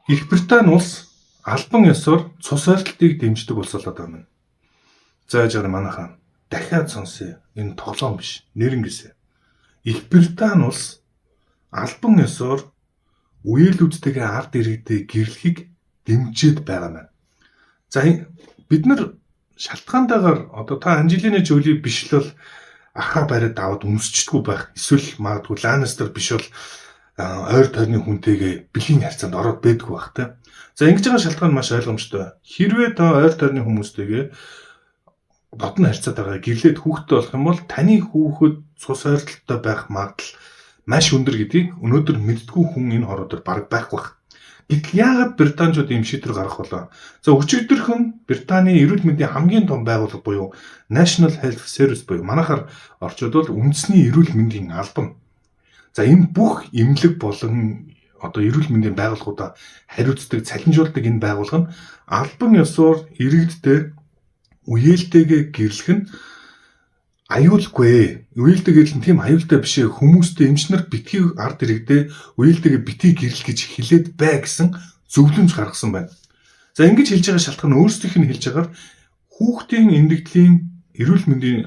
Их Британи улс албан ёсоор цус ойртолтыг дэмждэг улс болоод байна. За яжаар манайхаа дахиад сонсъё. Энэ тоглоом биш. Нэрнгэсэ. Их Британи улс албан ёсоор үеэлүүдтэйгээ ард иргэдээ гэрлэхийг дэмжиж байгаа маань. За бид нар шалтгаантайгаар одоо та Анжелина Жоли биш л бол ахаа бариад аваад өмсчдэггүй байх. Эсвэл магадгүй Ланнистер биш бол ойр тойрны хүнтэйгээ бэлгийн харьцаанд ороод байдгүй байх та. За ингэж байгаа шалтгаан маш ойлгомжтой. Хэрвээ та ойр тойрны хүмүүстэйгээ дотн харьцаатайгаа гэрлээд хүүхдтэй болох юм бол таны хүүхэд цус ойртолтой байх магадлал маш өндөр гэдгийг өнөөдөр мэддэггүй хүн энэ хороо дээр бараг байхгүй байх. Гэтэл яагаад британчууд ийм шийдвэр гаргах болоо? За өчигдөрхөн Британий эрүүл мэндийн хамгийн том байгууллага буюу National Health Service буюу манайхаар орчууд бол үндэсний эрүүл мэндийн албан. За энэ бүх эмнэлэг болон одоо эрүүл мэндийн байгууллагуудаа хариуцдаг, цалинжуулдаг энэ байгууллага нь албан ёсоор иргэдтэй үеэлтэйгээ гэрлэх нь аюулгүй. Үеэлтэй гэрлэх нь тийм аюултай биш ээ. Хүмүүстэй эмчнэр битгий ард иргэдээ үеэлтэйгээ битгий гэрлэх гэж хэлээд бай гэсэн зөвлөмж гаргасан байна. За ингэж хэлж байгаа шалтгаан өөрсдийнх нь хэлж байгаагаар хүүхдийн эмнэлэгдлийн эрүүл мэндийн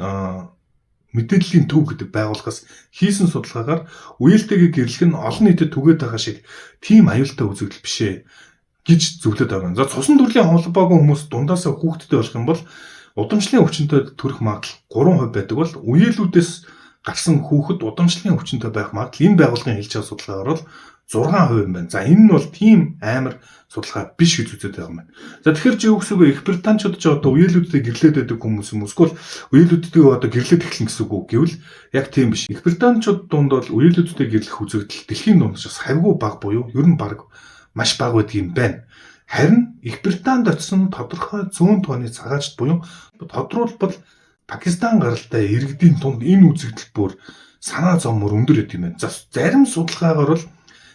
мэдээллийн төв гэдэг байгууллагаас хийсэн судалгаагаар үеэлтэйгээ гэрлэх нь олон нийтэд түгээд байгаа шиг тийм аюултай үзэгдэл биш ээ гэж зөвлөд байгаа. За цусан төрлийн холбоогүй хүмүүс дундаасаа хүүхдтэй болох юм бол удамшлын өвчнөд төрөх магадлал 3% байдаг бол үеэлүүдээс гарсан хүүхэд удамшлын өвчнөд байх магадлал энэ байгууллагын хэлж байгаа судалгаагаар бол 6% юм байна. За энэ нь бол тийм амар судалгаа биш гэж үздэг байгаа юм байна. За тэгэхээр чи юу гэсэн үг вэ? Их Британчууд ч одоо үеэлүүдтэй гэрлээд байдаг хүмүүс юм эсвэл үеэлүүдтэй одоо гэрлээд эхлэн гэсэн үг гэвэл яг тийм биш. Их Британчууд дунд бол үеэлүүдтэй гэрлэх үзэгдэл дэлхийн дундаас хавьгүй бага буюу ер нь баг маш бага байдаг юм байна. Харин Их Британд очсон тодорхой зүүн тооны цагаачд буюу тодруулбал Пакистан гаралтай иргэдийн тунд энэ үзэгдэл бүр санаа зовмор өндөр байт юм байна. За зарим судалгаагаар бол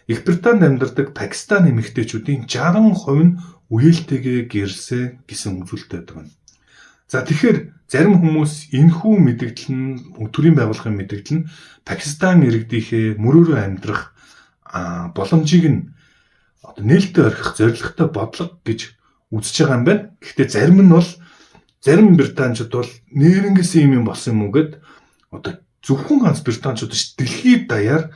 Их Британд амьдардаг Пакистан эмэгтэйчүүдийн 60% нь үеэлтэйгээ гэрэлсэн гэсэн үзүүлэлт байдаг байна. За тэгэхээр зарим хүмүүс энэхүү мэдээлэл нь төрийн байгууллагын мэдээлэл нь Пакистан иргэдийнхээ мөрөөрөө амьдрах боломжийг нь одоо нээлттэй орхих зорилготой бодлого гэж үзэж байгаа юм байна. Гэхдээ зарим нь бол зарим британчууд бол нэрнгэс юм болсон юм уу гэд одоо зөвхөн ганц британчууд ш дэлхийд даяар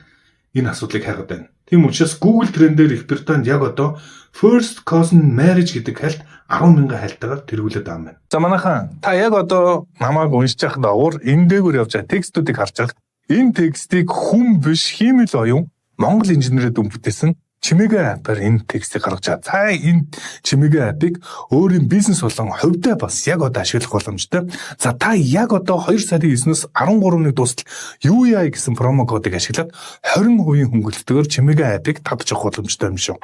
энэ асуудлыг хайгаад байна. Тийм учраас Google Trend-ээр Их Британд яг одоо First Cousin Marriage гэдэг хальт 10,000 хальтаагаар тэргүүлээд байгаа юм байна. За манайхан та яг одоо намайг уншиж байхад авуур энэ дээгүүр явж байгаа текстүүдийг харж байгаа. Энэ текстийг хүн биш хиймэл оюун Монгол инженерүүд бүтээсэн чимээгээ апаар энэ текстийг гаргаж байгаа. За энэ чимээгээ апыг өөрийн бизнес болон хувьдаа бас яг одоо ашиглах боломжтой. За та яг одоо 2 сарын 9-өөс 13-ны дуустал UEI гэсэн промо кодыг ашиглаад 20% хөнгөлөлтөөр чимээгээ апыг татж авах боломжтой юм шүү.